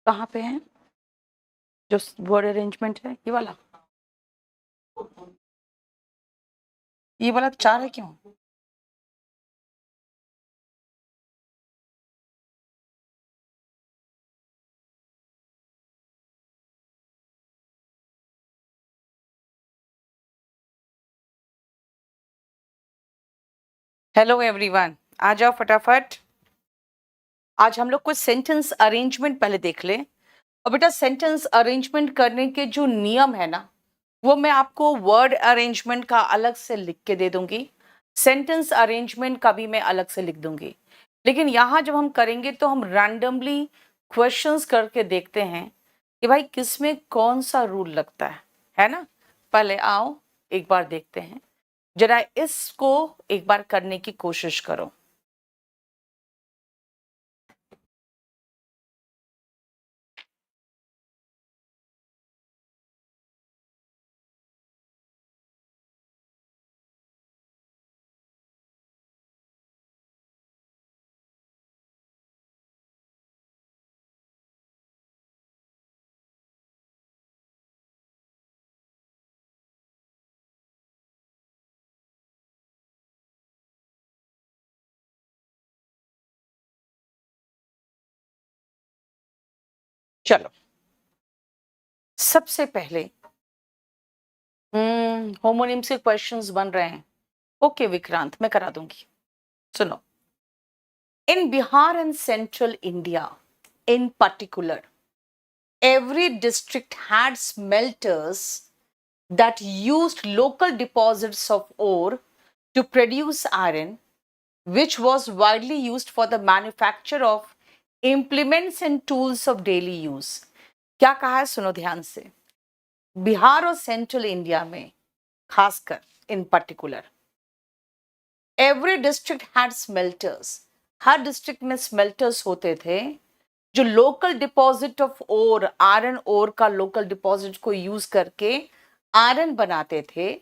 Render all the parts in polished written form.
कहाँ पे है जो वर्ड अरेंजमेंट है? ये वाला 4 है क्यों? हेलो एवरीवन, आ जाओ फटाफट। आज हम लोग कुछ सेंटेंस अरेंजमेंट पहले देख लें। और बेटा सेंटेंस अरेंजमेंट करने के जो नियम है ना, वो मैं आपको वर्ड अरेंजमेंट का अलग से लिख के दे दूंगी, सेंटेंस अरेंजमेंट का भी मैं अलग से लिख दूंगी। लेकिन यहाँ जब हम करेंगे तो हम रैंडमली क्वेश्चंस करके देखते हैं कि भाई किसमें कौन सा रूल लगता है ना। पहले आओ एक बार देखते हैं, जरा इसको एक बार करने की कोशिश करो। चलो सबसे पहले होमोनिम्स के क्वेश्चंस बन रहे हैं। ओके विक्रांत, मैं करा दूंगी। सुनो, in Bihar and central India in particular, every district had smelters that used local deposits of ore to produce iron, which was widely used for the manufacture of implements and tools of daily use. क्या कहा है सुनो ध्यान से। बिहार और central India में खासकर in particular, every district had smelters, हर डिस्ट्रिक्ट में स्मेल्टर्स होते थे जो local deposit of ore, iron ore का लोकल डिपॉजिट को यूज करके आयरन बनाते थे।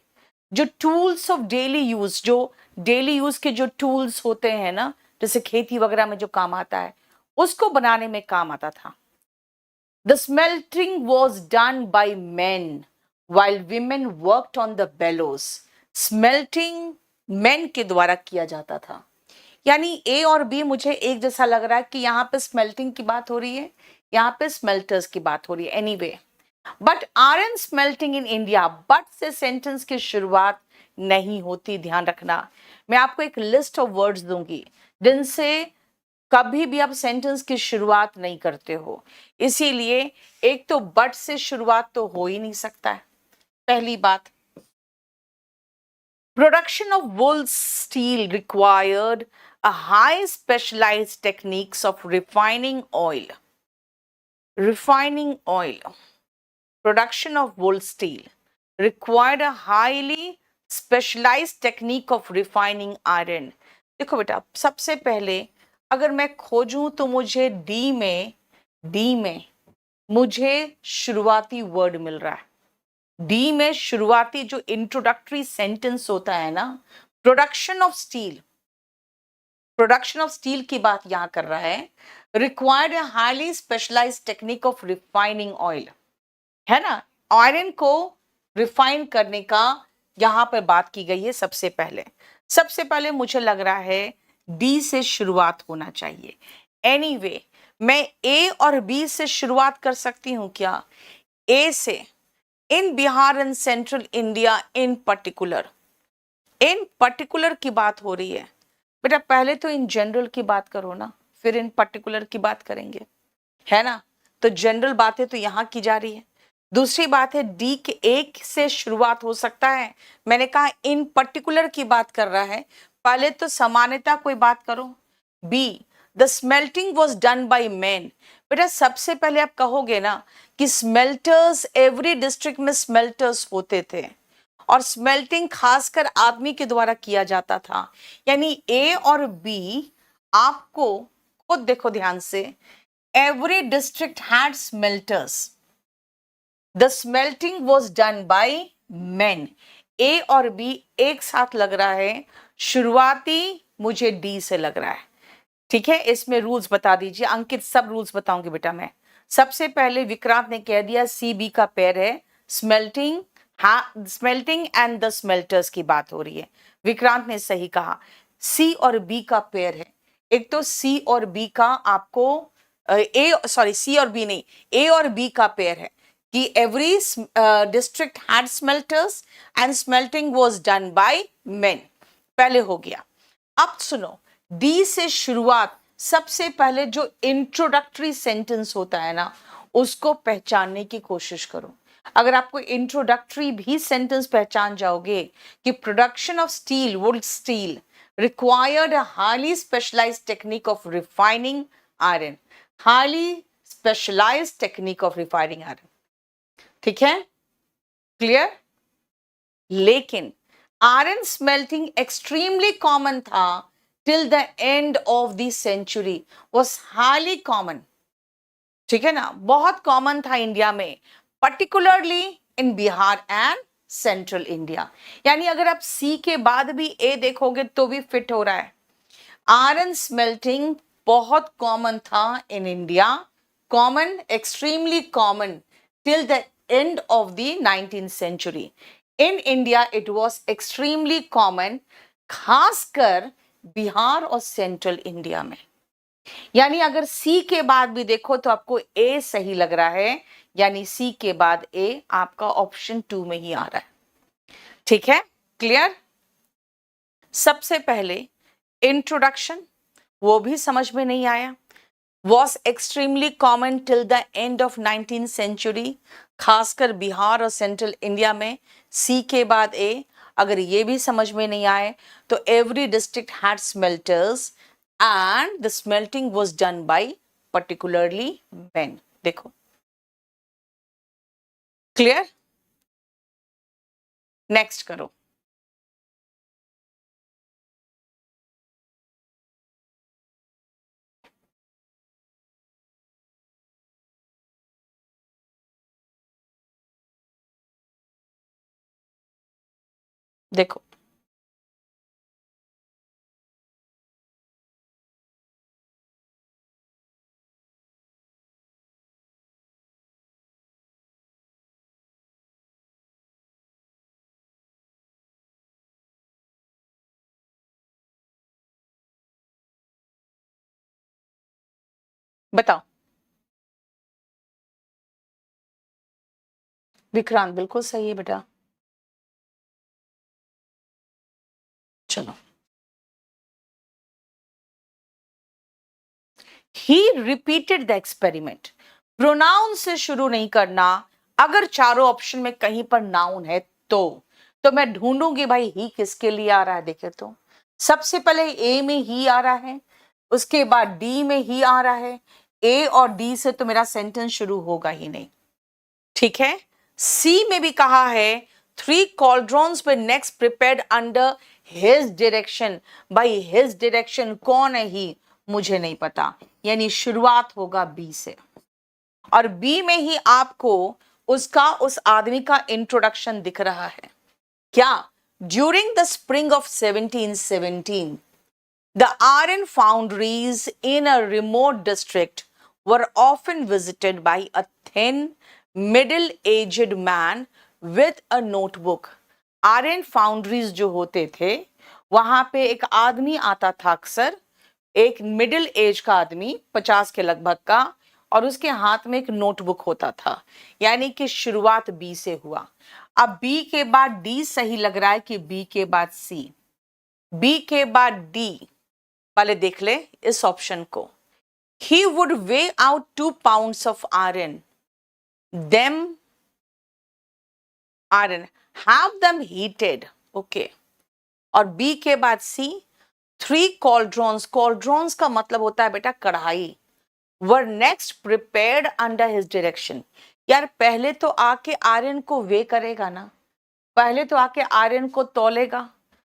जो टूल्स ऑफ डेली यूज, जो डेली यूज के जो टूल्स होते हैं ना, जैसे खेती वगैरह में जो काम आता है, उसको बनाने में काम आता था। The smelting was done by man while women worked on the bellows. Smelting man के द्वारा किया जाता था। यानी ए और बी मुझे एक जैसा लग रहा है कि यहाँ पे स्मेल्टिंग की बात हो रही है, यहाँ पे स्मेल्टर्स की बात हो रही है। Anyway, but iron smelting in India, but से सेंटेंस की शुरुआत नहीं होती, ध्यान रखना। मैं आपको एक लिस्ट ऑफ वर्ड्स दूंगी जिनसे कभी भी आप सेंटेंस की शुरुआत नहीं करते हो, इसीलिए एक तो बट से शुरुआत तो हो ही नहीं सकता है। पहली बात, production of wool steel required a high specialized techniques of refining oil. Refining oil. Production of wool steel required a highly specialized technique of refining iron. देखो बेटा, सबसे पहले अगर मैं खोजूं तो मुझे डी में मुझे शुरुआती वर्ड मिल रहा है। डी में शुरुआती जो इंट्रोडक्टरी सेंटेंस होता है ना, production of steel, production of steel की बात यहां कर रहा है। Required a highly specialised technique of refining oil, है ना, आयरन को रिफाइन करने का यहां पर बात की गई है। सबसे पहले मुझे लग रहा है डी से शुरुआत होना चाहिए। एनीवे, मैं ए और बी से शुरुआत कर सकती हूं क्या? ए से, in Bihar and central India in particular, in particular की बात हो रही है। बेटा पहले तो इन जनरल की बात करो ना, फिर इन पर्टिकुलर की बात करेंगे, है ना। तो जनरल बातें तो यहां की जा रही है। दूसरी बात है, डी के एक से शुरुआत हो सकता है। मैंने कहा इन पर्टिकुलर की बात कर रहा है, पहले तो समानता कोई बात करो। B, the smelting was done by man. बेटा सबसे पहले आप कहोगे ना कि स्मेल्टर्स, एवरी डिस्ट्रिक्ट में स्मेल्टर्स होते थे और स्मेल्टिंग खासकर आदमी के द्वारा किया जाता था। यानी ए और बी आपको खुद देखो ध्यान से, every district had smelters, the smelting was done by man. A और बी एक साथ लग रहा है, शुरुआती मुझे डी से लग रहा है। ठीक है, इसमें रूल्स बता दीजिए अंकित, सब रूल्स बताऊंगी बेटा मैं। सबसे पहले विक्रांत ने कह दिया सी बी का पेयर है, smelting smelting and the smelters की बात हो रही है। विक्रांत ने सही कहा, सी और बी का पेयर है। एक तो सी और बी का आपको सी और बी नहीं, ए और बी का पेयर है कि every district had smelters and smelting was done by main. पहले हो गया। अब सुनो, डी से शुरुआत, सबसे पहले जो इंट्रोडक्टरी सेंटेंस होता है ना, उसको पहचानने की कोशिश करो। अगर आपको इंट्रोडक्टरी भी सेंटेंस पहचान जाओगे कि production of steel, would steel required a highly specialised technique of refining iron, highly specialised technique of refining iron, ठीक है, क्लियर। लेकिन आयरन स्मेल्टिंग एक्सट्रीमली कॉमन था till the end of the century, was highly common, ठीक है ना, बहुत common था India में, particularly in Bihar and central India. यानी अगर आप सी के बाद भी ए देखोगे तो भी फिट हो रहा है। आयरन स्मेल्टिंग बहुत कॉमन था in India, common, extremely common till the end of the 19th century। In India it was extremely common, खासकर बिहार और सेंट्रल इंडिया में। यानी अगर सी के बाद भी देखो तो आपको ए सही लग रहा है, यानी सी के बाद ए आपका ऑप्शन 2 में ही आ रहा है, ठीक है, क्लियर। सबसे पहले इंट्रोडक्शन, वो भी समझ में नहीं आया। Was extremely common till the end of 19th century, खासकर बिहार और सेंट्रल इंडिया में। सी के बाद ए, अगर ये भी समझ में नहीं आए तो every district had smelters and the smelting was done by particularly main. देखो, क्लियर। नेक्स्ट करो। देखो, बताओ। विक्रांत बिल्कुल सही है बेटा। चलो, ही रिपीटेड द एक्सपेरिमेंट। प्रोनाउन से शुरू नहीं करना। अगर चारों ऑप्शन में कहीं पर नाउन है तो मैं ढूंढूंगी भाई ही किसके लिए आ रहा है। देखे तो सबसे पहले ए में ही आ रहा है, उसके बाद डी में ही आ रहा है। ए और डी से तो मेरा सेंटेंस शुरू होगा ही नहीं, ठीक है। सी में भी कहा है 3 cauldrons were next prepared under his direction। भाई his direction कौन है ही, मुझे नहीं पता, यानी शुरुआत होगा बी से। और बी में ही आपको उसका, उस आदमी का इंट्रोडक्शन दिख रहा है। क्या? During the spring of 1717 the iron foundries in a remote district were often visited by a thin, middle-aged man with a notebook। Iron foundries जो होते थे वहां पे एक आदमी आता था अक्सर, एक मिडिल एज का आदमी, 50 के लगभग का, और उसके हाथ में एक नोटबुक होता था। यानी कि शुरुआत बी से हुआ। अब बी के बाद डी सही लग रहा है कि बी के बाद सी, बी के बाद डी वाले देख ले इस ऑप्शन को। He would weigh out 2 pounds of iron, them iron, have them heated, okay। और B के बाद C, 3 cauldrons, cauldrons का मतलब होता है बेटा कढ़ाई, were next prepared under his direction। यार पहले तो आके आयरन को वे करेगा ना, पहले तो आके आयरन को तौलेगा,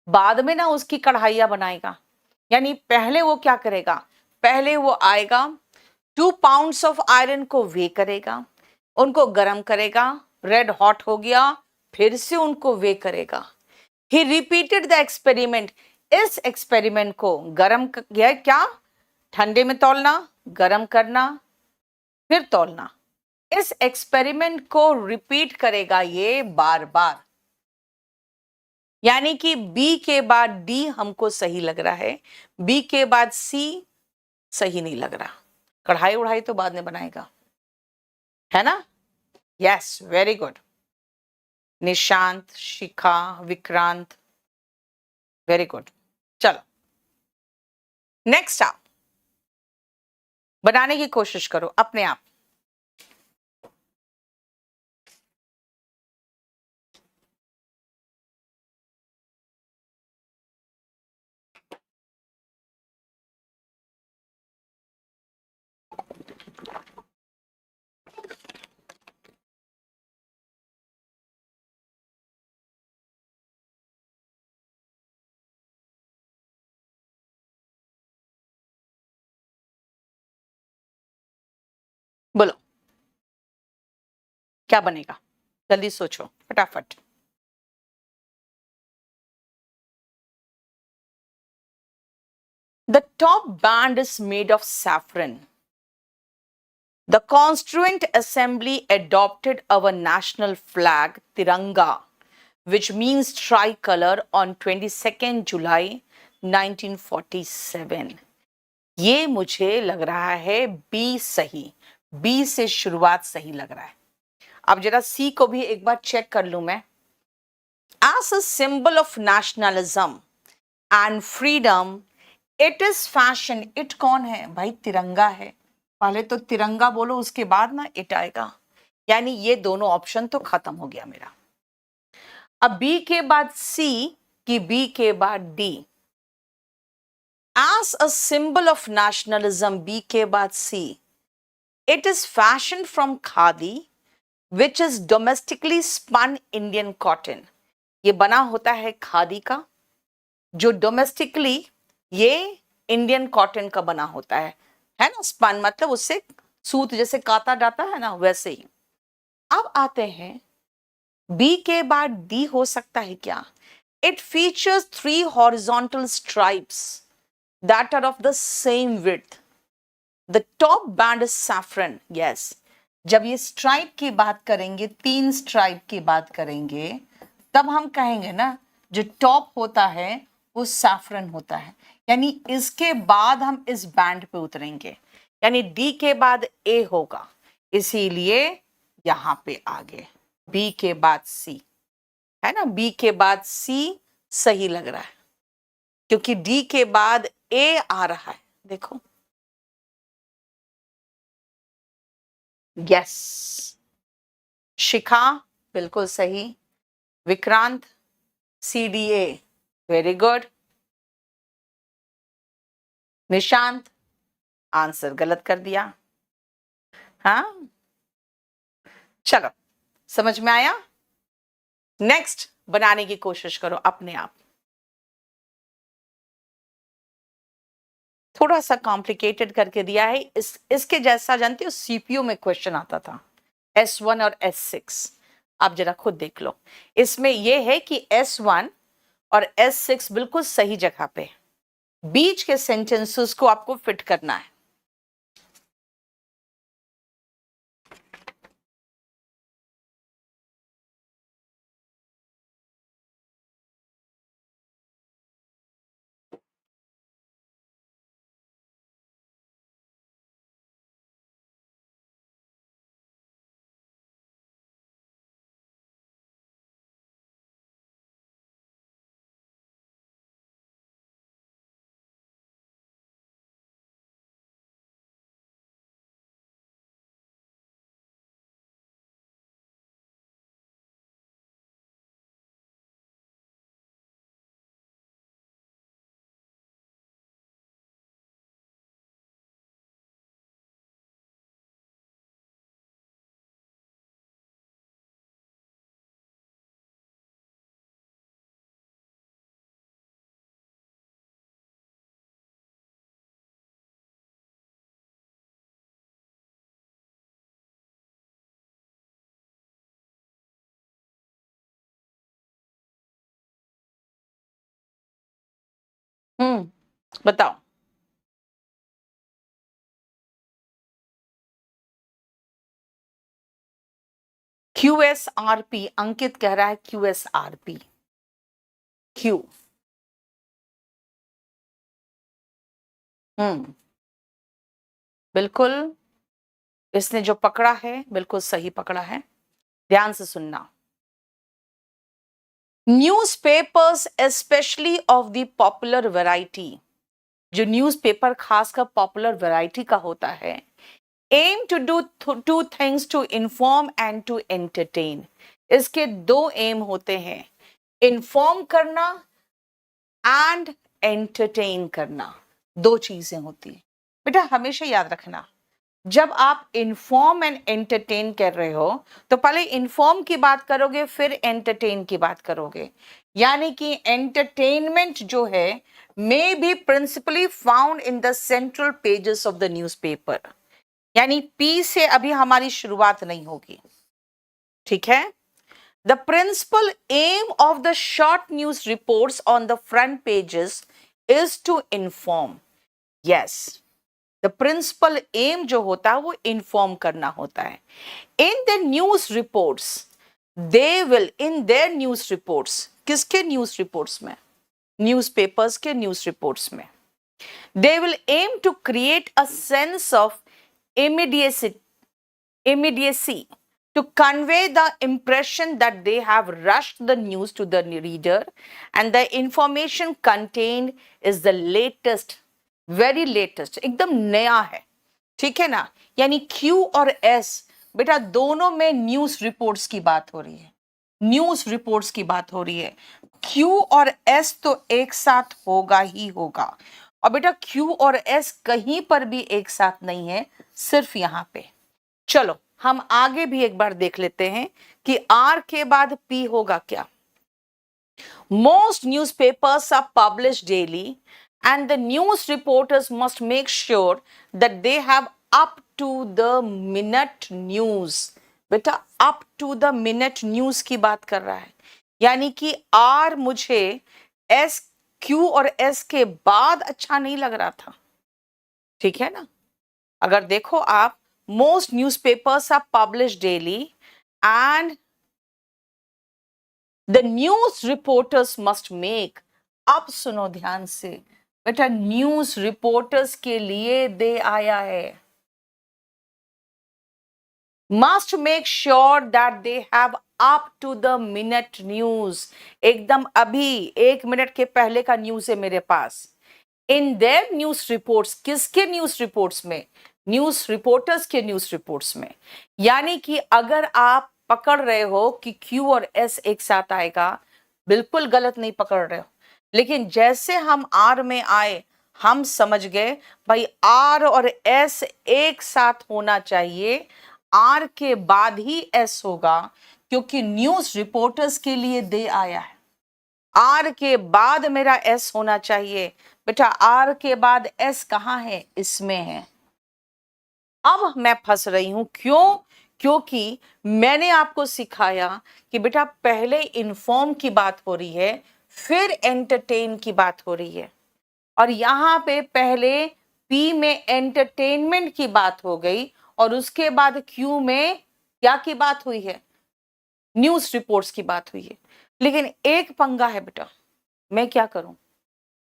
बाद में ना उसकी कढ़ाइयां बनाएगा। यानी पहले वो क्या करेगा, पहले वो आएगा, 2 pounds ऑफ आयरन को वे करेगा, उनको गर्म करेगा, रेड हॉट हो गया, फिर से उनको वे करेगा। ही रिपीटेड द एक्सपेरिमेंट। इस एक्सपेरिमेंट को गर्म किया, क्या ठंडे में तौलना, गर्म करना, फिर तौलना, इस एक्सपेरिमेंट को रिपीट करेगा ये बार बार। यानी कि बी के बाद डी हमको सही लग रहा है, बी के बाद सी सही नहीं लग रहा। कढ़ाई उढ़ाई तो बाद में बनाएगा, है ना? Yes, very good. Nishant, Shikha, Vikrant, very good. चलो नेक्स्ट आप बनाने की कोशिश करो अपने आप। बोलो क्या बनेगा, जल्दी सोचो फटाफट। The top band is made of saffron. The Constituent Assembly adopted our national flag, Tiranga, which means tricolor, on 22nd July 1947. ये मुझे लग रहा है बी सही, बी से शुरुआत सही लग रहा है। अब जरा सी को भी एक बार चेक कर लूं मैं। As a symbol of nationalism and freedom, it is fashion. It कौन है भाई? तिरंगा है। पहले तो तिरंगा बोलो, उसके बाद ना इट आएगा। यानी ये दोनों ऑप्शन तो खत्म हो गया मेरा। अब बी के बाद सी कि बी के बाद D. As a symbol of nationalism, B के बाद सी, it is fashioned from khadi, which is domestically spun Indian cotton. ये बना होता है खादी का, जो डोमेस्टिकली ये इंडियन कॉटन का बना होता है ना? स्पन मतलब उससे सूत जैसे काता जाता है ना, वैसे ही। अब आते हैं बी के बाद डी हो सकता है क्या? It features 3 horizontal stripes that are of the same width. The top band is saffron. Yes, जब ये स्ट्राइप की बात करेंगे, 3 स्ट्राइप की बात करेंगे, तब हम कहेंगे ना जो टॉप होता है वो सैफरन होता है। यानी इसके बाद हम इस बैंड पे उतरेंगे, यानी डी के बाद ए होगा, इसीलिए यहां पे आगे बी के बाद सी, है ना? बी के बाद सी सही लग रहा है, क्योंकि डी के बाद ए आ रहा है। देखो, यस, शिखा बिल्कुल सही, Vikrant C D A, very good. Nishant answer गलत कर दिया। हाँ, चलो समझ में आया? नेक्स्ट बनाने की कोशिश करो अपने आप। थोड़ा सा कॉम्प्लिकेटेड करके दिया है। इसके जैसा जानते हो सीपीयू में क्वेश्चन आता था, S1 और S6। आप जरा खुद देख लो। इसमें यह है कि S1 और S6 बिल्कुल सही जगह पे, बीच के सेंटेंसेस को आपको फिट करना है। बताओ। QSRP, अंकित कह रहा है QSRP, Q। बिल्कुल, इसने जो पकड़ा है बिल्कुल सही पकड़ा है, ध्यान से सुनना। Newspapers specially of the popular variety, जो न्यूज़पेपर खासकर पॉपुलर वैरायटी का होता है, aim to do two things to inform and to entertain. इसके दो एम होते हैं, इन्फॉर्म करना एंड एंटरटेन करना, दो चीजें होती है। बेटा हमेशा याद रखना, जब आप इन्फॉर्म एंड एंटरटेन कर रहे हो तो पहले इन्फॉर्म की बात करोगे फिर एंटरटेन की बात करोगे। यानी कि एंटरटेनमेंट जो है may be principally found in the central pages of the newspaper, यानी पी से अभी हमारी शुरुआत नहीं होगी, ठीक है। The principal aim of the short news reports on the front pages is to inform. Yes, the principal aim जो होता है वो इन्फॉर्म करना होता है। In the news reports they will, in their news reports, किसके न्यूज रिपोर्ट्स में? Newspapers के न्यूज रिपोर्ट्स में। They will aim to create a sense of immediacy to convey the impression that they have rushed the news to the reader and the information contained is the latest, very latest, एकदम नया है, ठीक है ना। यानी Q और S बेटा दोनों में न्यूज रिपोर्ट्स की बात हो रही है, न्यूज रिपोर्ट्स की बात हो रही है। Q और S तो एक साथ होगा ही होगा, और बेटा Q और S कहीं पर भी एक साथ नहीं है, सिर्फ यहां पे। चलो हम आगे भी एक बार देख लेते हैं कि R के बाद P होगा क्या। Most newspapers are publish daily and the news reporters must make sure that they have up to the minute news। बेटा up to the minute news की बात कर रहा है, यानी कि R मुझे S, Q और S के बाद अच्छा नहीं लग रहा था, ठीक है ना। अगर देखो आप, most newspapers are publish daily and the news reporters must make, अब सुनो ध्यान से बेटा, न्यूज रिपोर्टर्स के लिए दे आया है, must make sure that they have up to the minute news, एकदम अभी 1 मिनट के पहले का न्यूज है मेरे पास। इन देयर न्यूज रिपोर्ट्स, किसके न्यूज रिपोर्ट्स में? न्यूज रिपोर्टर्स के न्यूज रिपोर्ट्स में। यानी कि अगर आप पकड़ रहे हो कि Q और S एक साथ आएगा, बिल्कुल गलत नहीं पकड़ रहे हो, लेकिन जैसे हम R में आए हम समझ गए भाई R और S एक साथ होना चाहिए, R के बाद ही S होगा, क्योंकि न्यूज रिपोर्टर्स के लिए दे आया है। R के बाद मेरा S होना चाहिए। बेटा R के बाद S कहाँ है? इसमें है। अब मैं फंस रही हूं, क्यों? क्योंकि मैंने आपको सिखाया कि बेटा पहले इन्फॉर्म की बात हो रही है, फिर एंटरटेन की बात हो रही है, और यहां पे पहले P में एंटरटेनमेंट की बात हो गई और उसके बाद Q में क्या की बात हुई है? न्यूज रिपोर्ट्स की बात हुई है। लेकिन एक पंगा है बेटा, मैं क्या करूं?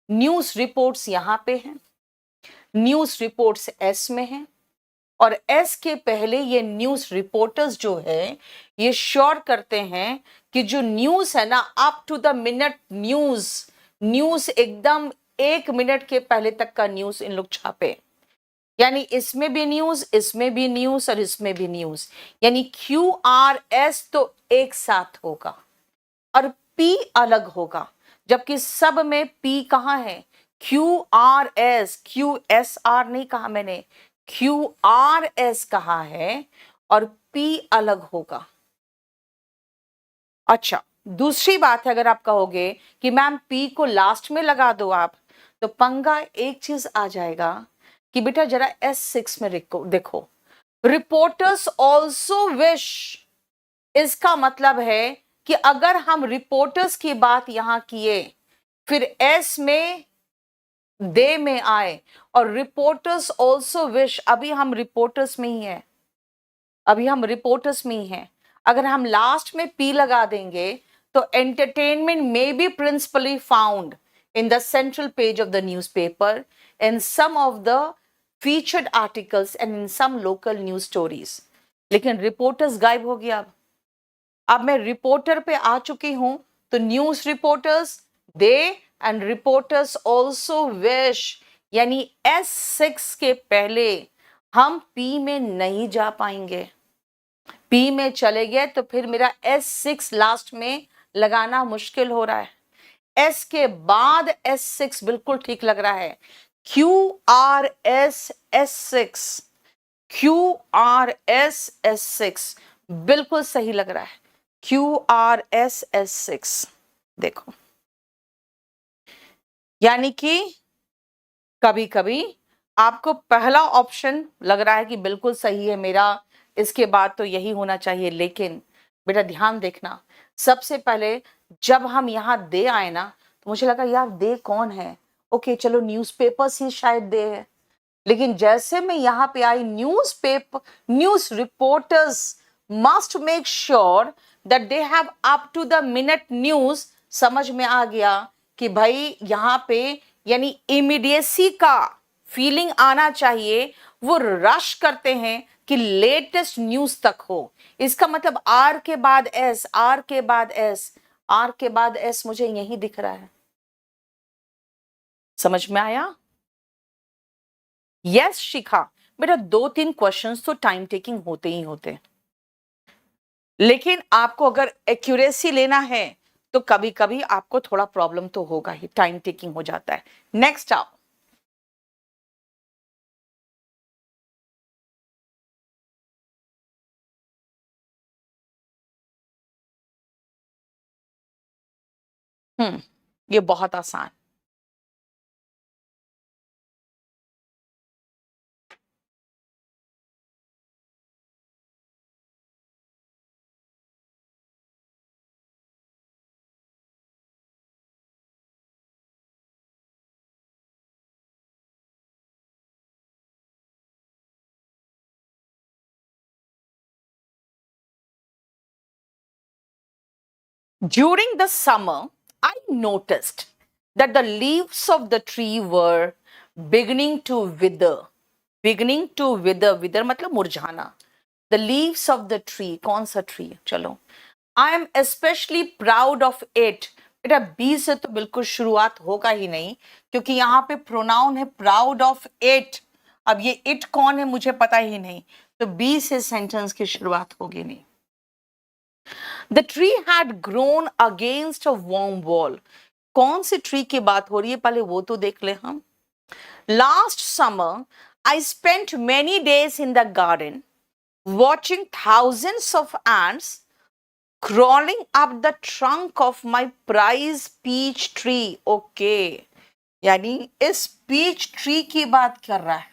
न्यूज रिपोर्ट्स यहां पे हैं, न्यूज रिपोर्ट्स S में हैं, और S के पहले ये न्यूज रिपोर्टर्स जो है ये श्योर करते हैं कि जो न्यूज है ना, up to the minute news, news एकदम 1 मिनट के पहले तक का न्यूज इन लोग छापे। यानी इसमें भी न्यूज, इसमें भी न्यूज और इसमें भी न्यूज, यानी QRS तो एक साथ होगा और P अलग होगा, जबकि सब में P कहाँ है? QRS, QSR नहीं कहा मैंने, QRS कहा है और P अलग होगा। अच्छा, दूसरी बात है, अगर आप कहोगे कि मैम P को लास्ट में लगा दो आप, तो पंगा एक चीज आ जाएगा कि बेटा जरा S6 में देखो, रिपोर्टर्स ऑल्सो विश, इसका मतलब है कि अगर हम रिपोर्टर्स की बात यहां किए, फिर S में दे में आए और रिपोर्टर्स ऑल्सो विश, अभी हम रिपोर्टर्स में ही है, अभी हम रिपोर्टर्स में ही हैं। अगर हम लास्ट में पी लगा देंगे तो एंटरटेनमेंट में be principally found in the central page of the newspaper, in some of the featured articles and in some local news stories. लेकिन रिपोर्टर्स गायब हो गया। अब मैं रिपोर्टर पे आ चुकी हूं, तो news reporters they and reporters also wish, यानी S6 के पहले हम पी में नहीं जा पाएंगे। पी में चले गए तो फिर मेरा S6 लास्ट में लगाना मुश्किल हो रहा है। एस के बाद S6 बिल्कुल ठीक लग रहा है। QRS S6, QRS S6 बिल्कुल सही लग रहा है। QRS S6 देखो, यानी कि कभी कभी आपको पहला ऑप्शन लग रहा है कि बिल्कुल सही है मेरा, इसके बाद तो यही होना चाहिए, लेकिन बेटा ध्यान देखना, सबसे पहले जब हम यहाँ दे आए ना तो मुझे लगा यार दे कौन है, ओके चलो न्यूज़पेपर्स ही शायद दे है। लेकिन जैसे मैं यहाँ पे आई, news reporters must make sure that they have up to the minute news. समझ में आ गया कि भाई यहाँ पे यानी इमीडिएसी का फीलिंग आना चाहिए, वो रश करते हैं कि लेटेस्ट न्यूज तक हो। इसका मतलब आर के बाद एस, आर के बाद एस, आर के बाद एस मुझे यही दिख रहा है। समझ में आया? यस शिखा, बेटा 2-3 क्वेश्चंस तो टाइम टेकिंग होते ही होते, लेकिन आपको अगर एक्यूरेसी लेना है तो कभी कभी आपको थोड़ा प्रॉब्लम तो होगा ही, टाइम टेकिंग हो जाता है। नेक्स्ट आओ, ये बहुत आसान। During the summer, I noticed that the leaves of the tree were beginning to wither. Beginning to wither, wither मतलब मुरझाना। The leaves of the tree, कौन सा tree? चलो, I am especially proud of it. बेटा B से तो बिल्कुल शुरुआत होगा ही नहीं, क्योंकि यहाँ पे प्रोनाउन है प्राउड ऑफ इट। अब ये इट कौन है मुझे पता ही नहीं, तो बी से सेंटेंस की शुरुआत होगी नहीं। The tree had grown against a warm wall. कौन सी ट्री की बात हो रही है, पहले वो तो देख ले हम। Last summer, I spent many days in the garden watching thousands of ants crawling up the trunk of my prize peach tree. Okay, यानी इस peach tree की बात कर रहा है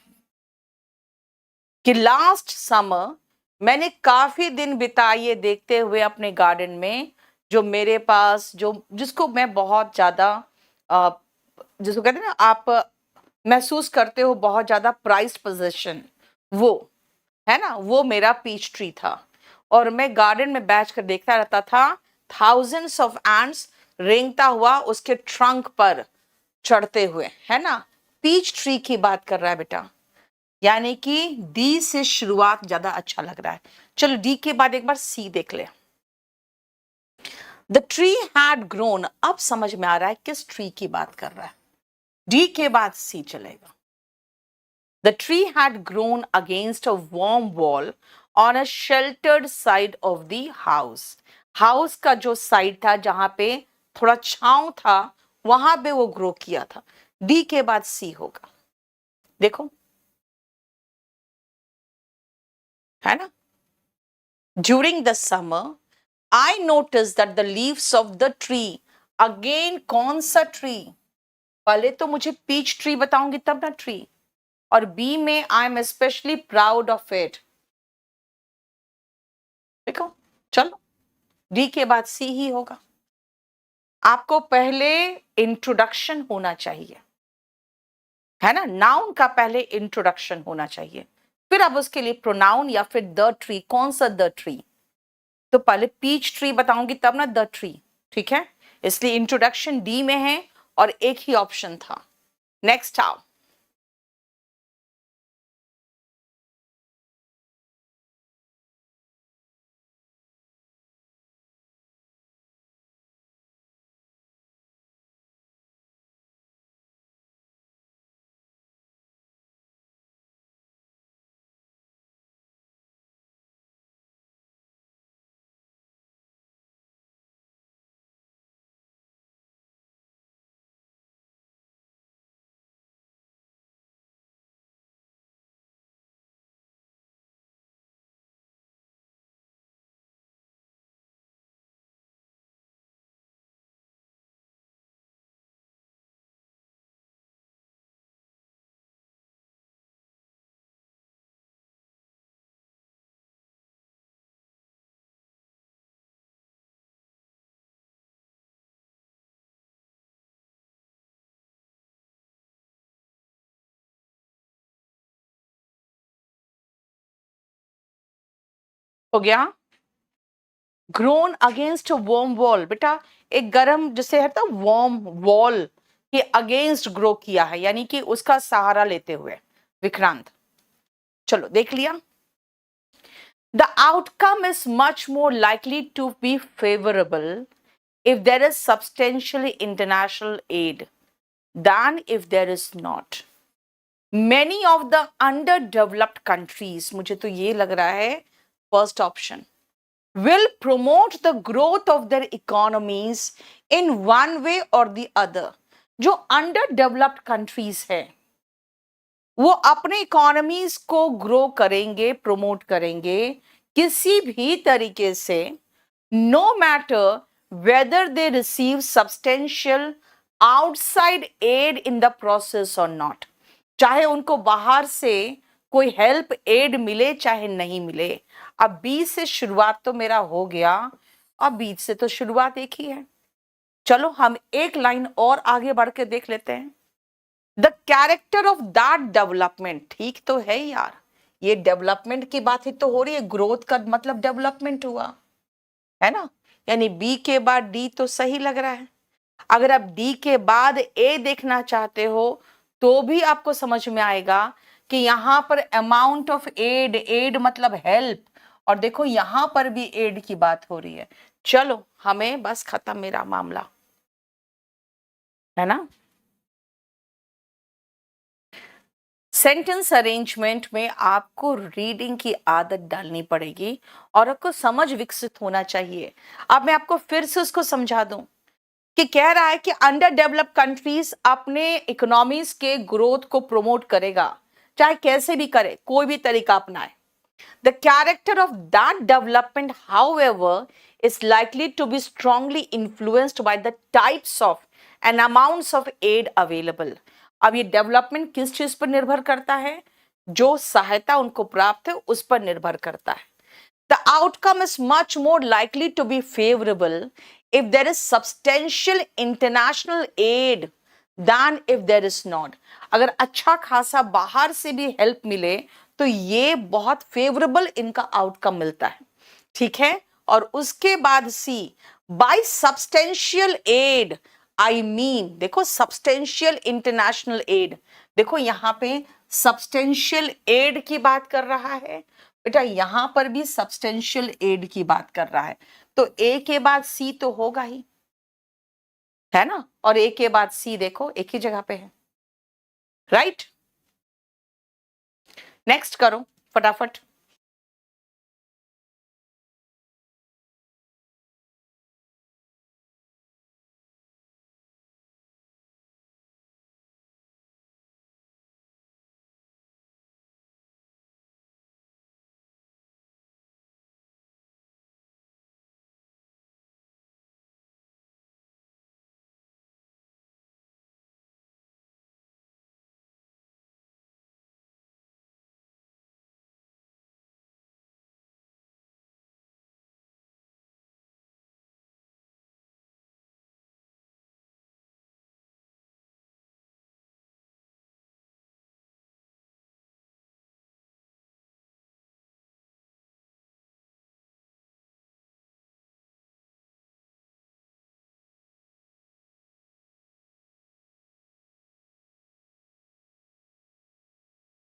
कि लास्ट समर मैंने काफी दिन बिताए देखते हुए अपने गार्डन में, जो मेरे पास जो जिसको मैं बहुत ज्यादा जिसको कहते हैं ना आप महसूस करते हो बहुत ज्यादा प्राइज्ड पोजीशन, वो है ना, वो मेरा पीच ट्री था। और मैं गार्डन में बैठ कर देखता रहता था, थाउजेंड्स ऑफ एंट्स रेंगता हुआ उसके ट्रंक पर चढ़ते हुए, है ना। पीच ट्री की बात कर रहा है बेटा, यानी कि डी से शुरुआत ज्यादा अच्छा लग रहा है। चलो डी के बाद एक बार सी देख ले। द ट्री हैड ग्रोन, अब समझ में आ रहा है किस ट्री की बात कर रहा है। डी के बाद सी चलेगा। The tree had grown against a warm wall on a sheltered side of the house. House का जो साइड था जहां पे थोड़ा छांव था, वहां पे वो ग्रो किया था। डी के बाद सी होगा, देखो है ना। During the summer I noticed that the leaves of the tree, again कौन सा ट्री, पहले तो मुझे पीच ट्री बताऊंगी तब ना ट्री, और बी में I am specially proud of it. देखो चलो, डी के बाद सी ही होगा। आपको पहले इंट्रोडक्शन होना चाहिए, है ना, नाउन का पहले इंट्रोडक्शन होना चाहिए, फिर अब उसके लिए प्रोनाउन या फिर द ट्री, कौन सा द ट्री। तो पहले पीच ट्री बताऊंगी तब ना द ट्री, ठीक है, इसलिए इंट्रोडक्शन डी में है और एक ही ऑप्शन था। नेक्स्ट आओ। हो गया। ग्रोन अगेंस्ट वॉर्म वॉल, बेटा एक गर्म जिसे है तो वॉर्म वॉल के अगेंस्ट ग्रो किया है, यानी कि उसका सहारा लेते हुए। विक्रांत, चलो देख लिया। The outcome is much more likely to be favourable if there is substantial international aid than if there is not. Many of the underdeveloped countries, मुझे तो ये लग रहा है first option, will promote the growth of their economies in one way or the other. जो underdeveloped countries है वो अपने इकोनॉमीज को ग्रो करेंगे, प्रमोट करेंगे किसी भी तरीके से, no matter whether they receive substantial outside aid in the process or not. चाहे उनको बाहर से कोई हेल्प एड मिले चाहे नहीं मिले। अब बीच से शुरुआत तो मेरा हो गया, अब बीच से तो शुरुआत एक ही है। चलो हम एक लाइन और आगे बढ़ के देख लेते हैं। The character of that development, ठीक तो है यार, ये डेवलपमेंट की बात ही तो हो रही है, ग्रोथ का मतलब डेवलपमेंट हुआ है ना, यानी बी के बाद डी तो सही लग रहा है। अगर आप डी के बाद ए देखना चाहते हो तो भी आपको समझ में आएगा कि यहां पर अमाउंट ऑफ एड, एड मतलब हेल्प, और देखो यहां पर भी एड की बात हो रही है। चलो हमें बस खत्म मेरा मामला, है ना। सेंटेंस अरेंजमेंट में आपको रीडिंग की आदत डालनी पड़ेगी और आपको समझ विकसित होना चाहिए। अब मैं आपको फिर से उसको समझा दूं कि कह रहा है कि अंडर डेवलप्ड कंट्रीज अपने इकोनॉमीज के ग्रोथ को प्रमोट करेगा, चाहे कैसे भी करे, कोई भी तरीका अपनाए। The character of that development however is likely to be strongly influenced by the types of and amounts of aid available. अब ये डेवलपमेंट किस चीज पर निर्भर करता है, जो सहायता उनको प्राप्त है उस पर निर्भर करता है। The outcome is much more likely to be favorable if there is substantial international aid than if there is not. अगर अच्छा खासा बाहर से भी हेल्प मिले तो ये बहुत फेवरेबल इनका आउटकम मिलता है, ठीक है। और उसके बाद C, by substantial aid I mean, देखो सब्सटेंशियल इंटरनेशनल एड, देखो यहां पे सब्सटेंशियल एड की बात कर रहा है बेटा, यहां पर भी सब्सटेंशियल एड की बात कर रहा है, तो ए के बाद सी तो होगा ही, है ना, और ए के बाद सी देखो एक ही जगह पे है, राइट। नेक्स्ट करो फटाफट।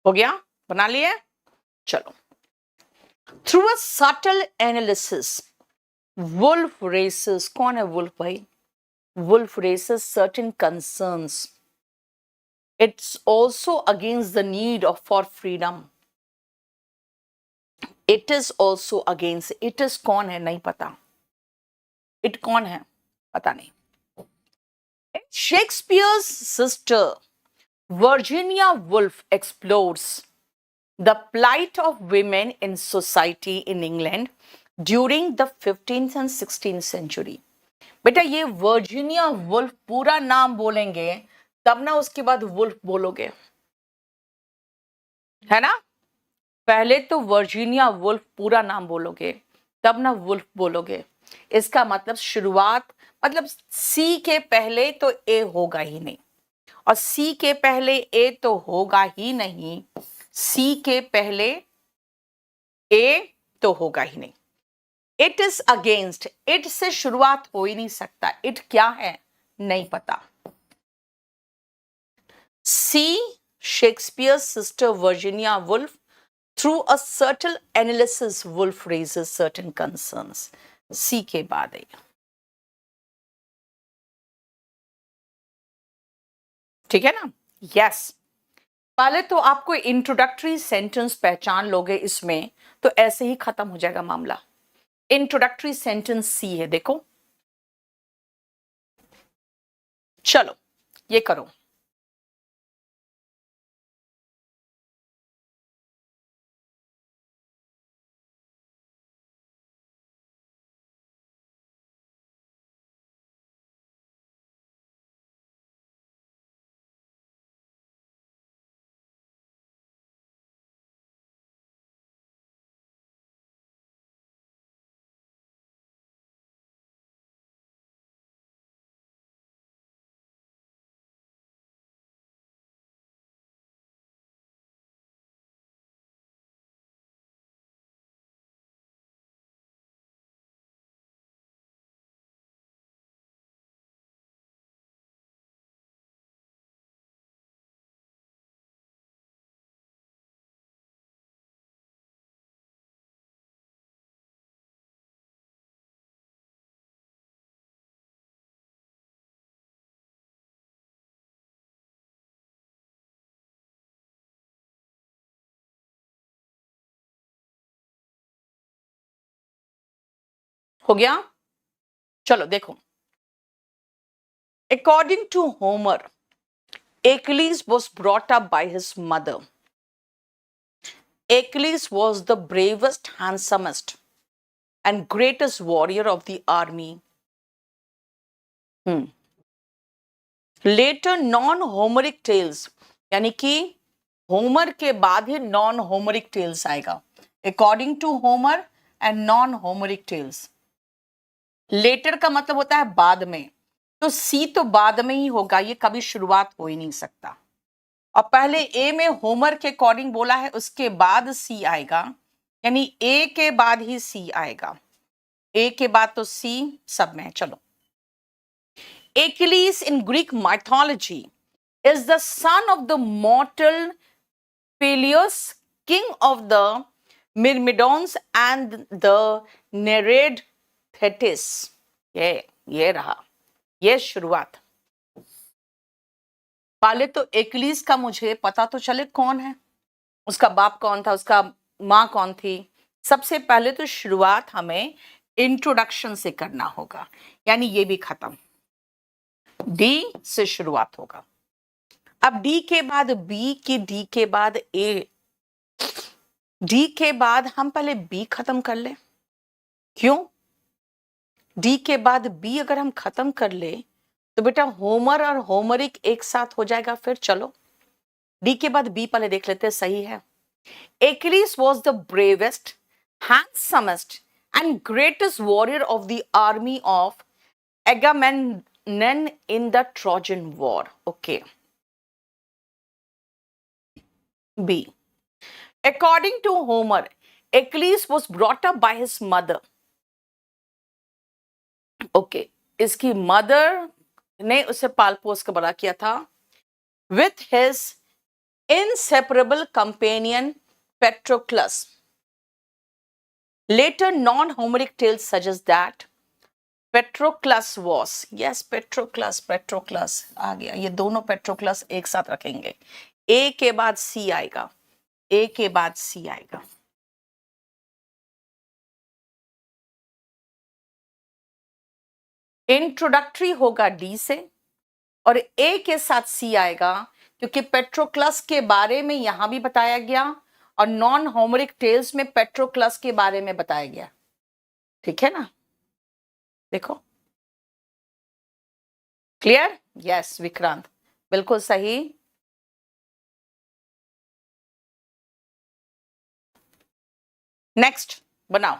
हो गया, बना लिए? चलो। Through a subtle analysis Woolf raises, कौन है वुल्फ भाई? Woolf raises certain concerns. It's also against the need of for freedom. It is also against. It is कौन है नहीं पता. It कौन है पता नहीं. Shakespeare's sister Virginia Woolf explores the plight of women in society in England during the 15th and 16th century. बेटा ये वर्जीनिया वुल्फ पूरा नाम बोलेंगे तब ना उसके बाद वुल्फ बोलोगे, है ना? पहले तो वर्जीनिया वुल्फ पूरा नाम बोलोगे तब ना वुल्फ बोलोगे. इसका मतलब शुरुआत, मतलब सी के पहले तो ए होगा ही नहीं, और सी के पहले ए तो होगा ही नहीं, सी के पहले ए तो होगा ही नहीं. इट इज अगेंस्ट, इट से शुरुआत हो ही नहीं सकता. इट क्या है नहीं पता. C Shakespeare sister Virginia Woolf. Through a subtle analysis, Woolf raises certain concerns. C के बाद है. ठीक है ना? Yes. पहले तो आपको इंट्रोडक्टरी सेंटेंस पहचान लोगे इसमें तो ऐसे ही खत्म हो जाएगा मामला. इंट्रोडक्टरी सेंटेंस C है, देखो. चलो ये करो. हो गया? चलो देखो. According to Homer, Achilles was brought up by his mother. Achilles was the bravest, handsomest, and greatest warrior of the army. Later non-Homeric tales, यानी कि होमर के बाद ही non-Homeric tales आएगा. According to Homer and non-Homeric tales. Later का मतलब होता है बाद में, तो सी तो बाद में ही होगा, ये कभी शुरुआत हो ही नहीं सकता. और पहले ए में होमर के अकॉर्डिंग बोला है, उसके बाद सी आएगा, यानी ए के बाद ही सी आएगा. ए के बाद तो सी सब में. चलो. Achilles in Greek mythology is the son of the mortal Peleus, king of the Myrmidons and the Nereid Thetis. ये रहा, ये शुरुआत. पहले तो एक्लीस का मुझे पता तो चले कौन है, उसका बाप कौन था, उसका माँ कौन थी. सबसे पहले तो शुरुआत हमें इंट्रोडक्शन से करना होगा, यानी ये भी खत्म. डी से शुरुआत होगा. अब डी के बाद बी की, डी के बाद ए, डी के बाद हम पहले बी खत्म कर ले. क्यों? डी के बाद बी अगर हम खत्म कर ले तो बेटा होमर और होमरिक एक साथ हो जाएगा. फिर चलो डी के बाद बी पहले देख लेते हैं. सही है. Achilles was the bravest, handsomest and greatest warrior of the army of Agamemnon in the Trojan War. Okay. B. According to Homer, Achilles was brought up by his mother. Okay. इसकी mother ने उसे पाल पोस कर बड़ा किया था. With his inseparable companion Patroclus. Later non-Homeric tales suggest that Patroclus was, yes, Patroclus आ गया, ये दोनों Patroclus एक साथ रखेंगे, ए के बाद सी आएगा, ए के बाद सी आएगा। इंट्रोडक्टरी होगा डी से और ए के साथ सी आएगा, क्योंकि पेट्रोक्लस के बारे में यहां भी बताया गया और नॉन होमरिक टेल्स में पेट्रोक्लस के बारे में बताया गया। ठीक है ना, देखो क्लियर? यस विक्रांत, बिल्कुल सही। नेक्स्ट बनाओ।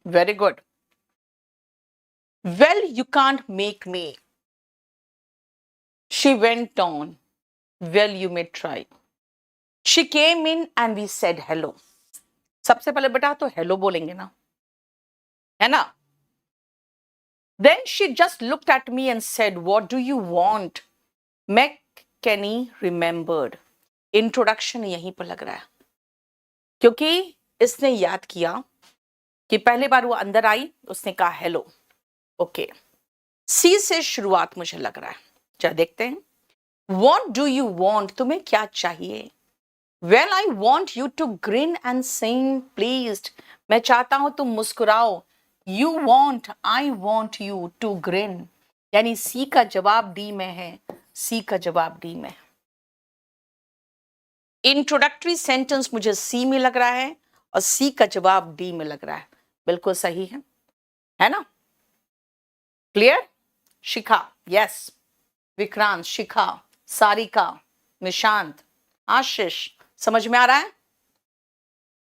Very good. Well, you can't make me. She went on. Well, you may try. She came in and we said hello. सबसे पहले बेटा तो हेलो बोलेंगे ना, है ना? Then she just looked at me and said, "What do you want?" McKenny remembered. Introduction यहीं पर लग रहा है, क्योंकि इसने याद किया कि पहली बार वो अंदर आई, उसने कहा हेलो। ओके, सी से शुरुआत मुझे लग रहा है। चलो देखते हैं। What do you want? तुम्हें क्या चाहिए? Well, I want you to grin and seem pleased. मैं चाहता हूं तुम मुस्कुराओ। You want, I want you to grin. यानी सी का जवाब डी में है, सी का जवाब डी में। इंट्रोडक्टरी सेंटेंस मुझे सी में लग रहा है और सी का जवाब डी में लग रहा है, बिल्कुल सही है ना? क्लियर? शिखा, यस। विक्रांत, शिखा, सारिका, निशांत, आशीष, समझ में आ रहा है?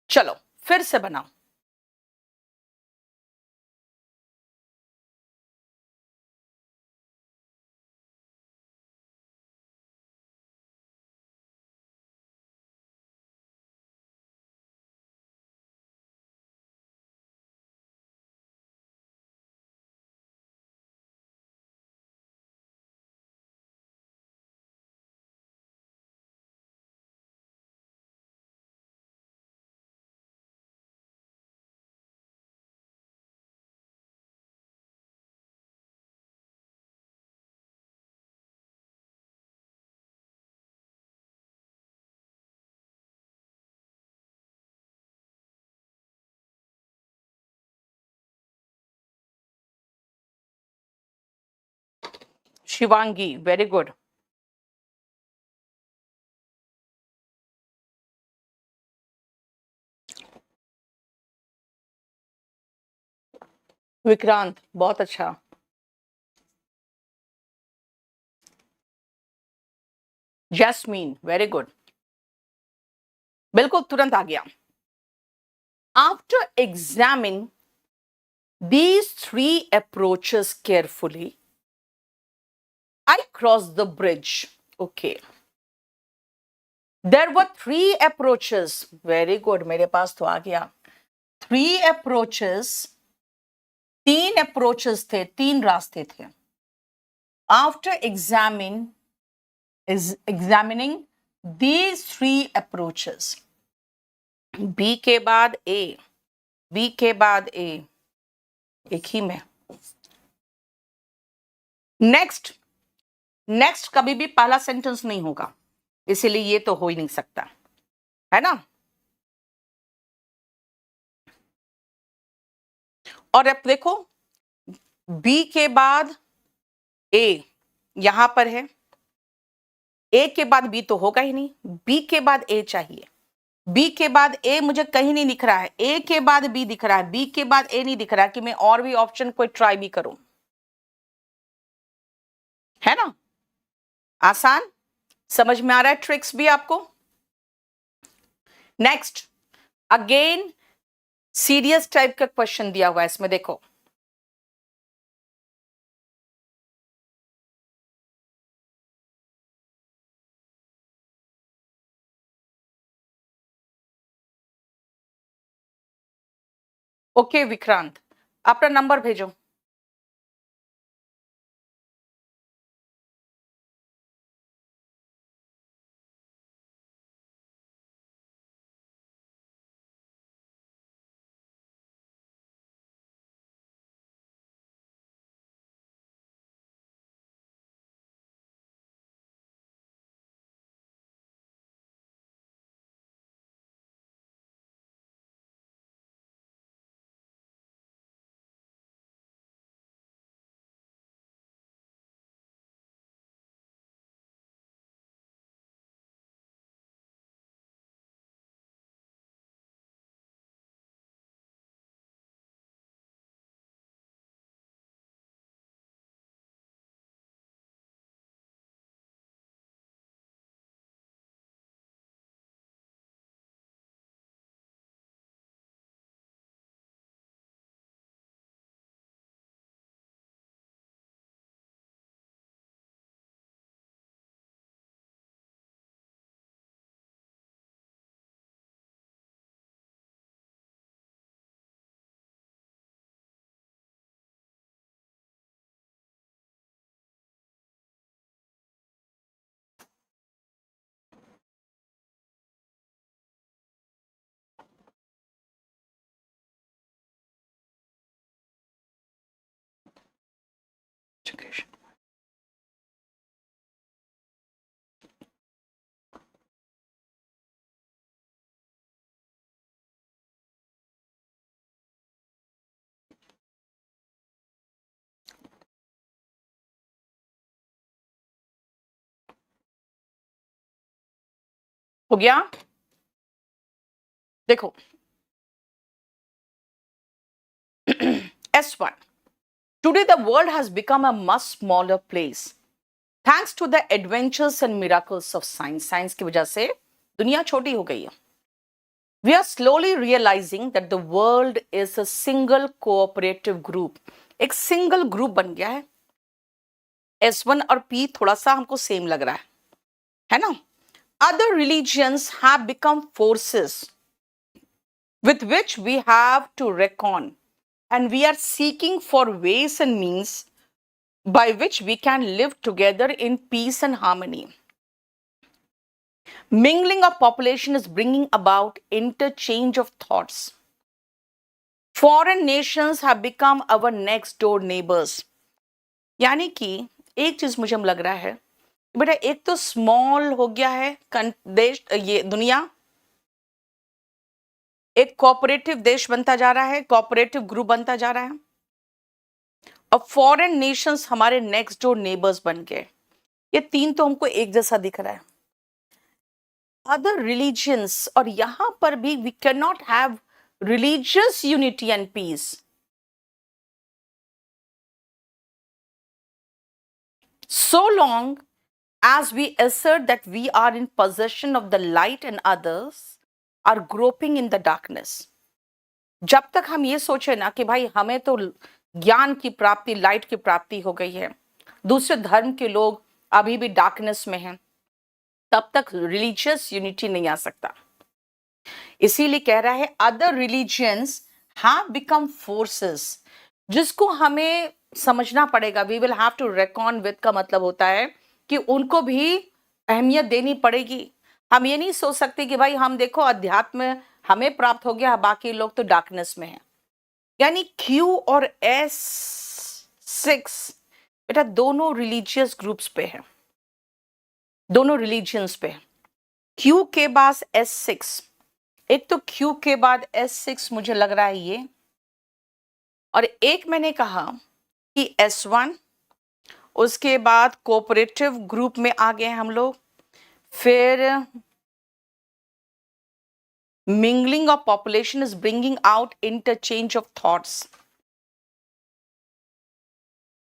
चलो फिर से बनाओ। Shivangi, very good. विक्रांत, बहुत अच्छा। जैस्मीन, वेरी गुड, बिल्कुल तुरंत आ गया। After examining these three approaches carefully, I crossed the bridge. Okay. There were three approaches. Very good. मेरे पास तो आ गया। Three approaches. तीन approaches थे, तीन रास्ते थे। After examining these three approaches, B के बाद A, B के बाद A, एक ही में नेक्स्ट, नेक्स्ट कभी भी पहला सेंटेंस नहीं होगा, इसीलिए ये तो हो ही नहीं सकता, है ना। और अब देखो, बी के बाद ए यहां पर है, ए के बाद बी तो होगा ही नहीं, बी के बाद ए चाहिए, बी के बाद ए मुझे कहीं नहीं दिख रहा है, ए के बाद बी दिख रहा है, बी के बाद ए नहीं दिख रहा है कि मैं और भी ऑप्शन कोई ट्राई भी करूं, है ना। आसान, समझ में आ रहा है ट्रिक्स भी आपको। नेक्स्ट, अगेन सीरियस टाइप का क्वेश्चन दिया हुआ है इसमें, देखो ओके विक्रांत, अपना नंबर भेजो। हो गया, देखो S1, today the world has become a much smaller place thanks to the adventures and miracles of science. Science की वजह से दुनिया छोटी हो गई है। We are slowly realizing that the world is a single cooperative group. एक single group बन गया है। S1 और P थोड़ा सा हमको सेम लग रहा है ना। Other religions have become forces with which we have to reckon, and we are seeking for ways and means by which we can live together in peace and harmony. Mingling of population is bringing about interchange of thoughts. Foreign nations have become our next door neighbors. यानी कि एक चीज मुझे लग रहा है बेटा, एक तो स्मॉल हो गया है देश, ये दुनिया एक कोऑपरेटिव देश बनता जा रहा है, कोऑपरेटिव ग्रुप बनता जा रहा है, और फॉरेन नेशंस हमारे नेक्स्ट डोर नेबर्स बन गए। ये तीन तो हमको एक जैसा दिख रहा है। अदर रिलीजियंस, और यहां पर भी we can not have religious unity and peace. So long as we assert that we are in possession of the light and others are groping in the darkness. जब तक हम ये सोचे ना कि भाई हमें तो ज्ञान की प्राप्ति, लाइट की प्राप्ति हो गई है, दूसरे धर्म के लोग अभी भी डार्कनेस में हैं, तब तक रिलीजियस यूनिटी नहीं आ सकता। इसीलिए कह रहा है other religions have become forces, जिसको हमें समझना पड़ेगा। We will have to reckon with का मतलब होता है कि उनको भी अहमियत देनी पड़ेगी। हम ये नहीं सोच सकते कि भाई हम देखो अध्यात्म हमें प्राप्त हो गया, बाकी लोग तो डार्कनेस में हैं। यानी Q और S6 बेटा दोनों रिलीजियस ग्रुप्स पे है, दोनों रिलीजियंस पे। क्यू के बाद S6, एक तो क्यू के बाद S6 मुझे लग रहा है ये, और एक मैंने कहा कि S1, उसके बाद कोऑपरेटिव ग्रुप में आ गए हम लोग, फिर mingling of population is bringing out interchange of thoughts,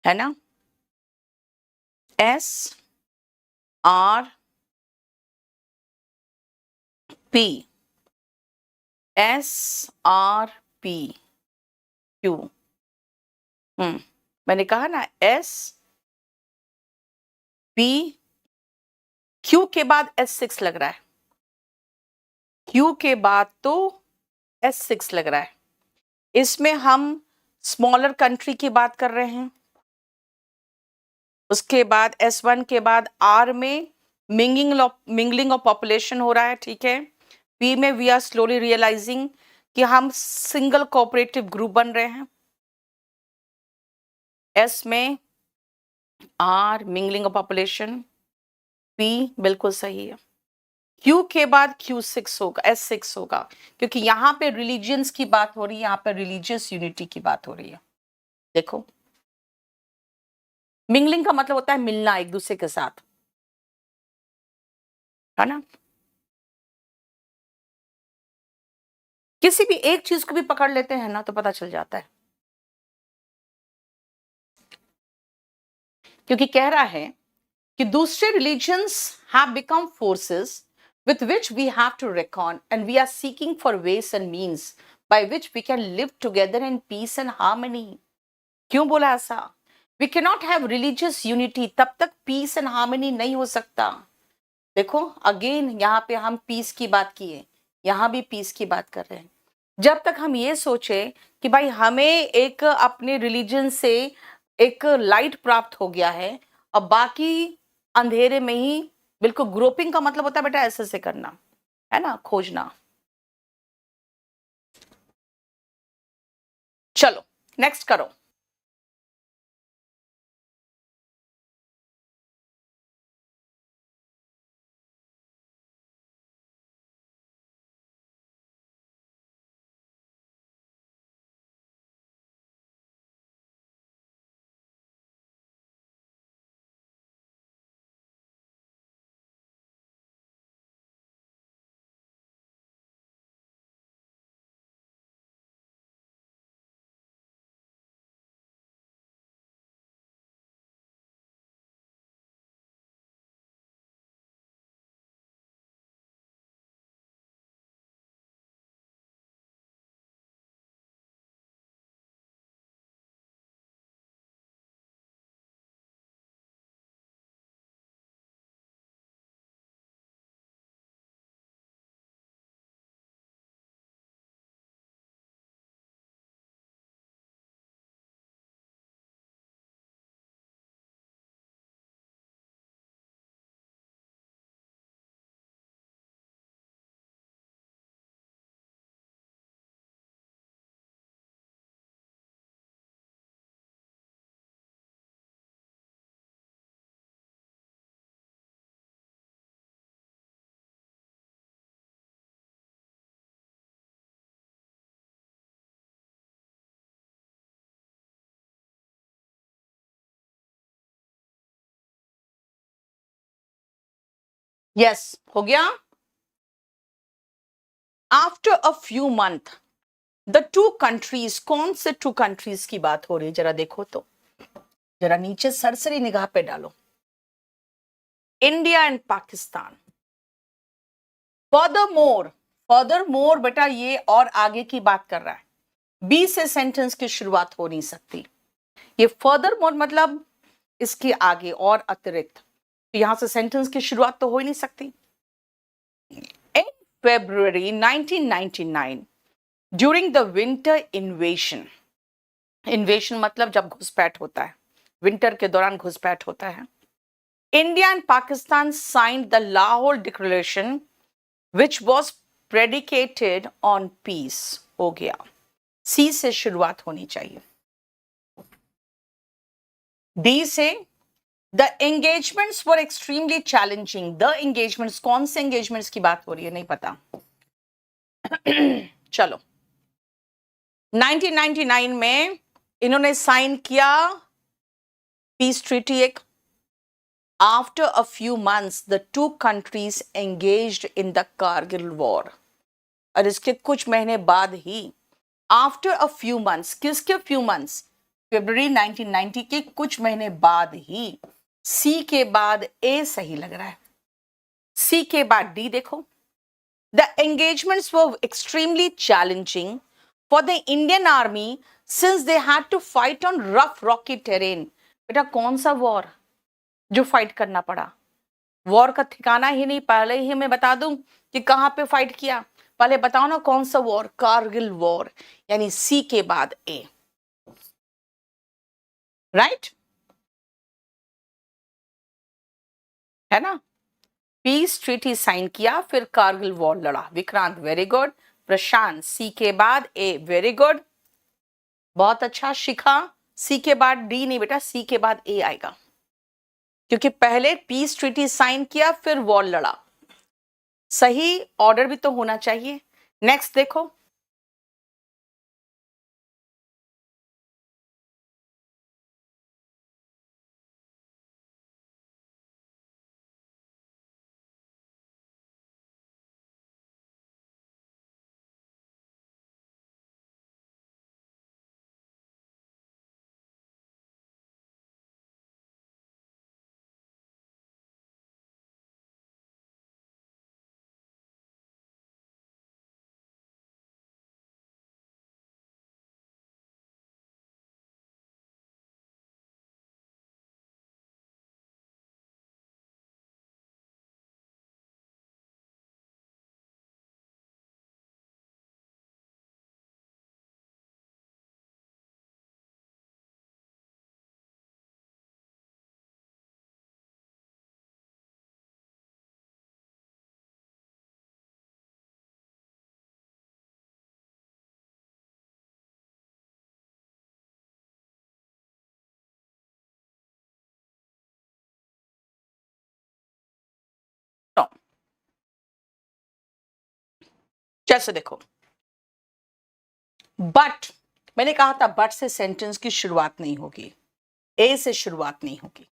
है ना, S R P, S R P Q, मैंने कहा ना S P Q के बाद S6 लग रहा है, Q के बाद तो S6 लग रहा है। इसमें हम स्मॉलर कंट्री की बात कर रहे हैं, उसके बाद S1 के बाद R में मिंगलिंग ऑफ पॉपुलेशन हो रहा है, ठीक है। P में वी आर स्लोली रियलाइजिंग कि हम सिंगल कोऑपरेटिव ग्रुप बन रहे हैं। S में R mingling of population, P बिल्कुल सही है। Q के बाद Q6 होगा, S6 होगा, क्योंकि यहाँ पे रिलीजियंस की बात हो रही है, यहाँ पे रिलीजियस यूनिटी की बात हो रही है। देखो मिंगलिंग का मतलब होता है मिलना एक दूसरे के साथ, है ना। किसी भी एक चीज को भी पकड़ लेते हैं ना तो पता चल जाता है, क्योंकि कह रहा है कि दूसरे religions have become forces with which we have to reckon, and we are seeking for ways and means by which we can live together in peace and harmony. क्यों बोला ऐसा? We cannot have religious unity, तब तक peace and harmony नहीं हो सकता। देखो again यहाँ पे हम पीस की बात किए, यहाँ भी पीस की बात कर रहे हैं। जब तक हम ये सोचे कि भाई हमें एक अपने रिलीजन से एक लाइट प्राप्त हो गया है, अब बाकी अंधेरे में ही, बिल्कुल ग्रोपिंग का मतलब होता है बेटा ऐसे से करना, है ना, खोजना। चलो नेक्स्ट करो। यस हो गया। After a few month the two countries, कौन से टू कंट्रीज की बात हो रही है जरा देखो तो, जरा नीचे सरसरी निगाह पे डालो। India and Pakistan. Further more बेटा ये और आगे की बात कर रहा है, बी से सेंटेंस की शुरुआत हो नहीं सकती। ये फर्दर मोर मतलब इसके आगे और अतिरिक्त, तो यहां से सेंटेंस की शुरुआत तो हो ही नहीं सकती। इन February 1999 ड्यूरिंग द विंटर इन्वेशन, इन्वेशन मतलब जब घुसपैठ होता है, विंटर के दौरान घुसपैठ होता है। India and Pakistan signed the Lahore declaration which was predicated on peace. हो गया, सी से शुरुआत होनी चाहिए। डी से the engagements were extremely challenging. The engagements, कौन से एंगेजमेंट्स की बात हो रही है नहीं पता। चलो 1999 में इन्होंने साइन किया पीस ट्रीटी एक। After a few months the two countries engaged in the Kargil war. और इसके कुछ महीने बाद ही, आफ्टर अ फ्यू मंथ्स, किसके फ्यू मंथ्स, फरवरी 1990 के कुछ महीने बाद ही, सी के बाद ए सही लग रहा है, सी के बाद डी देखो। The engagements were extremely challenging for the Indian army since they had to fight on rough rocky terrain. बेटा कौन सा वॉर जो फाइट करना पड़ा? वॉर का ठिकाना ही नहीं, पहले ही मैं बता दूं कि कहां पे फाइट किया। पहले बताओ ना कौन सा वॉर? कारगिल वॉर, यानी सी के बाद ए, राइट है ना। पीस ट्रीटी साइन किया, फिर कारगिल वॉर लड़ा। Vikrant very good. Prashant C के बाद ए, वेरी गुड, बहुत अच्छा। शिखा सी के बाद डी नहीं बेटा, सी के बाद ए आएगा, क्योंकि पहले पीस ट्रीटी साइन किया फिर वॉर लड़ा। सही ऑर्डर भी तो होना चाहिए। नेक्स्ट देखो, तो जैसे देखो, बट मैंने कहा था बट से सेंटेंस की शुरुआत नहीं होगी, ए से शुरुआत नहीं होगी।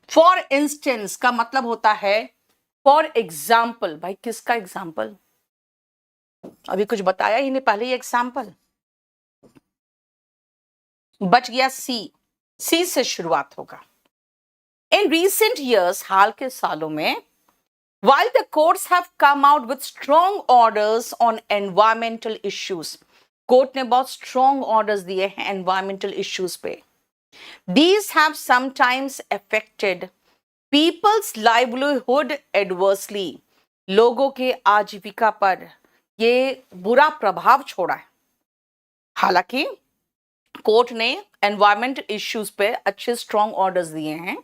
फॉर इंस्टेंस का मतलब होता है फॉर एग्जाम्पल। भाई किसका एग्जाम्पल? अभी कुछ बताया ही नहीं, पहले ही एग्जाम्पल। बच गया सी, सी से शुरुआत होगा। इन रिसेंट ईयर्स, हाल के सालों में, while the courts have come out with strong orders on environmental issues, court ने बहुत स्ट्रॉन्ग ऑर्डर्स दिए हैं एनवायरमेंटल इश्यूज पे। These have sometimes affected people's livelihood adversely, लोगों के आजीविका पर ये बुरा प्रभाव छोड़ा है। हालांकि कोर्ट ने एनवायरमेंटल इश्यूज पे अच्छे स्ट्रॉन्ग ऑर्डर्स दिए हैं,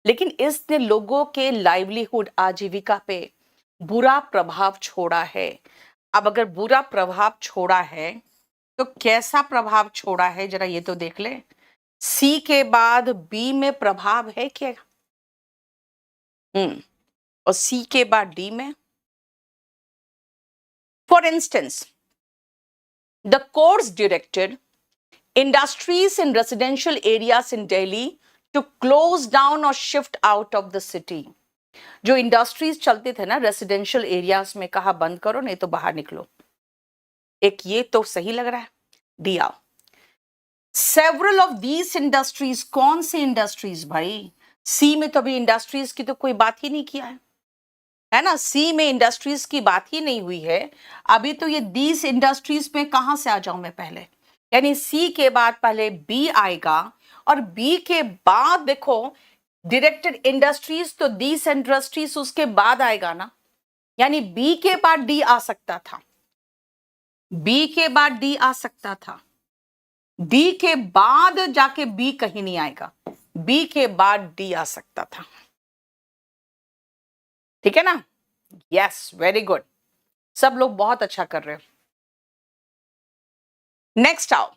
लेकिन इसने लोगों के लाइवलीहुड, आजीविका पे बुरा प्रभाव छोड़ा है। अब अगर बुरा प्रभाव छोड़ा है तो कैसा प्रभाव छोड़ा है जरा ये तो देख ले। सी के बाद बी में प्रभाव है क्या? और सी के बाद डी में। For instance, the courts directed industries in residential areas in Delhi to close down और shift out of the city. जो इंडस्ट्रीज चलते थे ना रेसिडेंशियल एरियाज में, कहा बंद करो नहीं तो बाहर निकलो। एक ये तो सही लग रहा है, डी आओ। सेवरल ऑफ दीज इंडस्ट्रीज, कौन सी इंडस्ट्रीज भाई? सी में तो अभी इंडस्ट्रीज की तो कोई बात ही नहीं किया है ना, सी में इंडस्ट्रीज की बात ही नहीं हुई है अभी। तो ये दीज इंडस्ट्रीज पे कहां से आ जाऊं मैं पहले? यानी सी के बाद पहले बी आएगा, और बी के बाद देखो डायरेक्टेड इंडस्ट्रीज, तो दीज इंडस्ट्रीज उसके बाद आएगा ना, यानी बी के बाद डी आ सकता था, बी के बाद डी आ सकता था, डी के बाद जाके बी कहीं नहीं आएगा, बी के बाद डी आ सकता था। ठीक है ना? यस, वेरी गुड, सब लोग बहुत अच्छा कर रहे हो। नेक्स्ट आओ,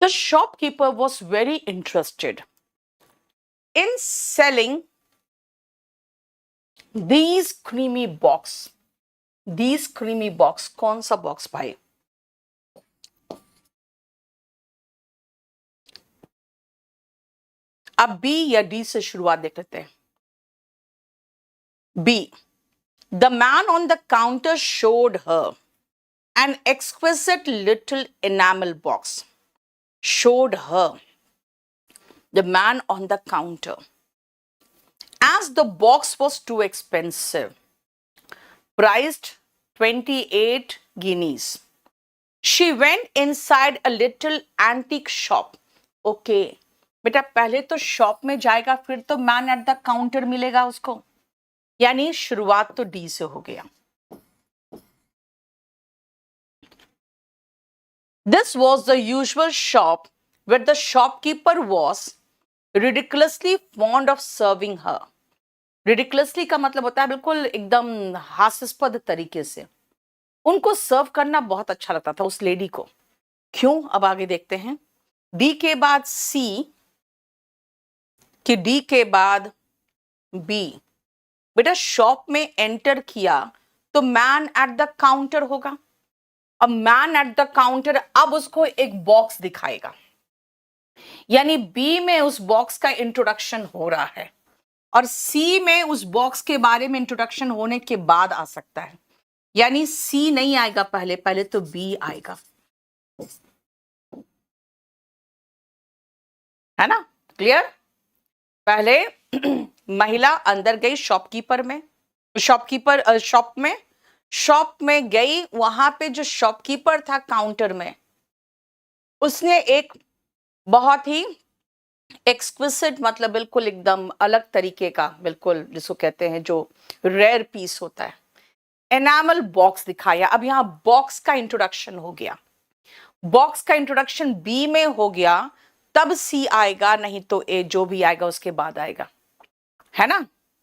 The shopkeeper was very interested in selling these creamy box. These creamy box. कौन सा बॉक्स भाई? अब बी या डी से शुरुआत देख लेते हैं. B. The man on the counter showed her an exquisite little enamel box. Showed her. The man on the counter. As the box was too expensive, priced 28 guineas, she went inside a little antique shop. Okay. बेटा पहले तो shop में जाएगा, फिर तो man at the counter मिलेगा उसको. यानी शुरुआत तो डी से हो गया. This was the usual shop where the shopkeeper was ridiculously fond of serving her. Ridiculously का मतलब होता है बिल्कुल एकदम हास्यास्पद तरीके से. उनको सर्व करना बहुत अच्छा लगता था उस लेडी को. क्यों? अब आगे देखते हैं. डी के बाद सी, कि डी के बाद बी. बेटा शॉप में एंटर किया तो मैन एट द काउंटर होगा. अब मैन एट द काउंटर, अब उसको एक बॉक्स दिखाएगा. यानी बी में उस बॉक्स का इंट्रोडक्शन हो रहा है और सी में उस बॉक्स के बारे में इंट्रोडक्शन होने के बाद आ सकता है. यानी सी नहीं आएगा पहले, पहले तो बी आएगा. है ना? क्लियर? पहले महिला अंदर गई शॉपकीपर में, शॉप में गई. वहां पे जो शॉपकीपर था काउंटर में, उसने एक बहुत ही एक्सक्विसिट, मतलब बिल्कुल एकदम अलग तरीके का, बिल्कुल जिसको कहते हैं जो रेयर पीस होता है, एनामल बॉक्स दिखाया. अब यहां बॉक्स का इंट्रोडक्शन हो गया. बॉक्स का इंट्रोडक्शन बी में हो गया, तब सी आएगा, नहीं तो ए जो भी आएगा उसके बाद आएगा. है ना?